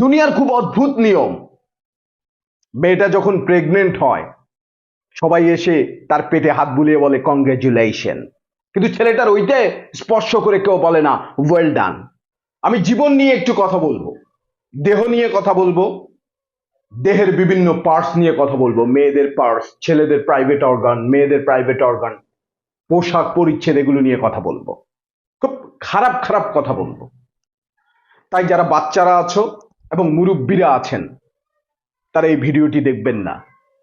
দুনিয়ার খুব অদ্ভুত নিয়ম। মেয়েটা যখন প্রেগনেন্ট হয় সবাই এসে তার পেটে হাত বুলিয়ে বলে কংগ্রেচুলেশন, কিন্তু ছেলেটার ওইটাই স্পর্শ করে কেউ বলে না ওয়েল ডান। আমি জীবন নিয়ে একটু কথা বলবো, দেহ নিয়ে কথা বলবো, দেহের বিভিন্ন পার্টস নিয়ে কথা বলবো, মেয়েদের পার্টস, ছেলেদের প্রাইভেট অর্গান, মেয়েদের প্রাইভেট অর্গান, পোশাক পরিচ্ছদ, এগুলো নিয়ে কথা বলবো। খুব খারাপ খারাপ কথা বলবো। তাই যারা বাচ্চারা আছো এবং মুরব্বীরা আছেন তারা এই ভিডিওটি দেখবেন না,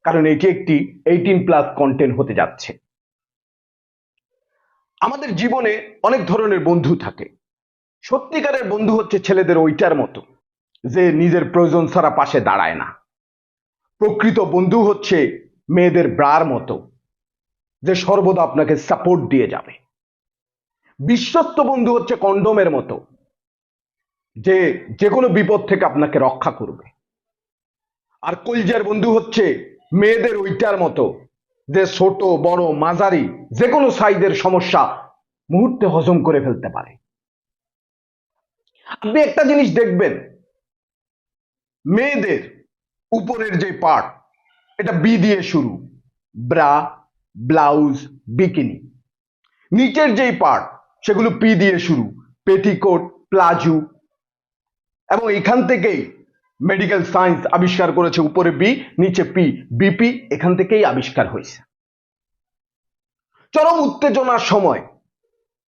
কারণ এটি একটি 18+ কন্টেন্ট হতে যাচ্ছে। আমাদের জীবনে অনেক ধরনের বন্ধু থাকে। সত্যিকারের বন্ধু হচ্ছে ছেলেদের ওইটার মতো যে নিজের প্রয়োজন ছাড়া পাশে দাঁড়ায় না। প্রকৃত বন্ধু হচ্ছে মেয়েদের ব্রার মতো যে সর্বদা আপনাকে সাপোর্ট দিয়ে যাবে। বিশ্বস্ত বন্ধু হচ্ছে কন্ডোমের মতো যে যে কোনো বিপদ থেকে আপনাকে রক্ষা করবে। আর কলজার বন্ধু হচ্ছে মেয়েদের ওইটার মতো যে ছোট বড় মাঝারি যে কোনো সাইজের সমস্যা মুহূর্তে হজম করে ফেলতে পারে। আপনি একটা জিনিস দেখবেন, মেয়েদের উপরের যে পার্ট এটা বি দিয়ে শুরু, ব্রা, ব্লাউজ, বিকিনি। নিচের যেই পার্ট সেগুলো পি দিয়ে শুরু, পেটিকোট, প্লাজো। এবং এখান থেকেই মেডিকেল সায়েন্স আবিষ্কার করেছে উপরে বি নিচে পি, বিপি এখান থেকেই আবিষ্কার হয়েছে। চরম উত্তেজনার সময়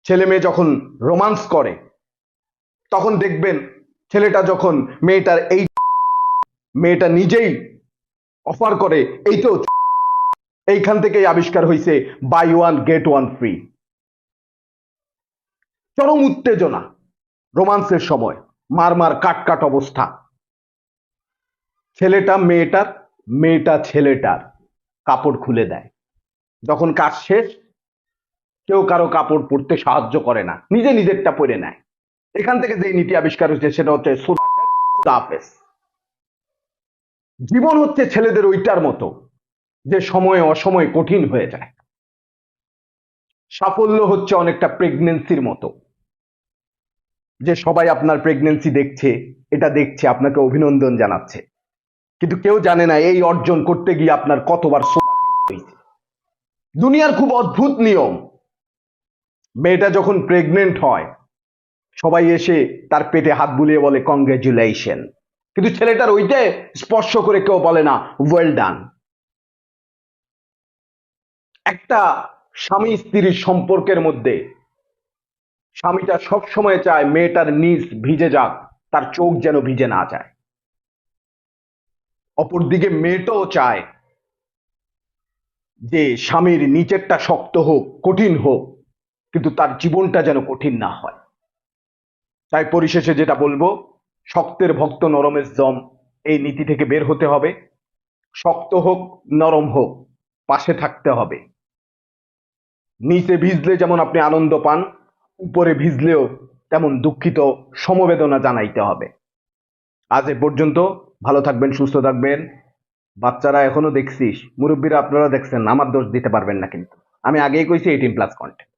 ছেলে মেয়ে যখন রোমান্স করে তখন দেখবেন ছেলেটা যখন মেয়েটা নিজেই অফার করে এই তো, এইখান থেকেই আবিষ্কার হয়েছে buy one get one free. চরম উত্তেজনা রোমান্সের সময়, মার কাট অবস্থা। ছেলেটা মেয়েটার, মেয়েটা ছেলেটার কাপড় খুলে দেয়। যখন কাজ শেষ কেউ কারো কাপড় পরতে সাহায্য করে না, নিজে নিজেরটা পরে নেয়। এখান থেকে যে নীতি আবিষ্কার হচ্ছে সেটা হচ্ছে খুদাহাফেজ। জীবন হচ্ছে ছেলেদের ওইটার মতো যে সময়ে অসময়ে কঠিন হয়ে যায়। সাফল্য হচ্ছে অনেকটা প্রেগনেন্সির মতো যে সবাই আপনার প্রেগনেন্সি দেখছে, এটা দেখছে, আপনাকে অভিনন্দন জানাচ্ছে, কিন্তু কেউ জানে না এই অর্জন করতে গিয়ে আপনার কতবার সোনা খাইতে হয়েছে। দুনিয়ার খুব অদ্ভুত নিয়ম। মেয়েটা যখন প্রেগনেন্ট হয় সবাই এসে তার পেটে হাত বুলিয়ে বলে কংগ্রেচুলেশন, কিন্তু ছেলেটার ওইটাই স্পর্শ করে কেউ বলে না ওয়েল ডান। একটা স্বামী স্ত্রীর সম্পর্কের মধ্যে স্বামীটা সবসময় চায় মেয়েটার নিজ ভিজে যাক, তার চোখ যেন ভিজে না যায়। অপরদিকে মেয়েটাও চায় যে স্বামীর নিচেরটা শক্ত হোক, কঠিন হোক, কিন্তু তার জীবনটা যেন কঠিন না হয়। তাই পরিশেষে যেটা বলবো, শক্তের ভক্ত নরমের জম, এই নীতি থেকে বের হতে হবে। শক্ত হোক নরম হোক পাশে থাকতে হবে। নিচে ভিজলে যেমন আপনি আনন্দ পান, উপরে ভিজলেও তেমন দুঃখিত সমবেদনা জানাইতে হবে। আজ এ পর্যন্ত। ভালো থাকবেন, সুস্থ থাকবেন। বাচ্চারা এখনো দেখছিস, মুরব্বীরা আপনারা দেখছেন, আমার দোষ দিতে পারবেন না, কিন্তু আমি আগেই কইছি 18+ কন্টেন্ট।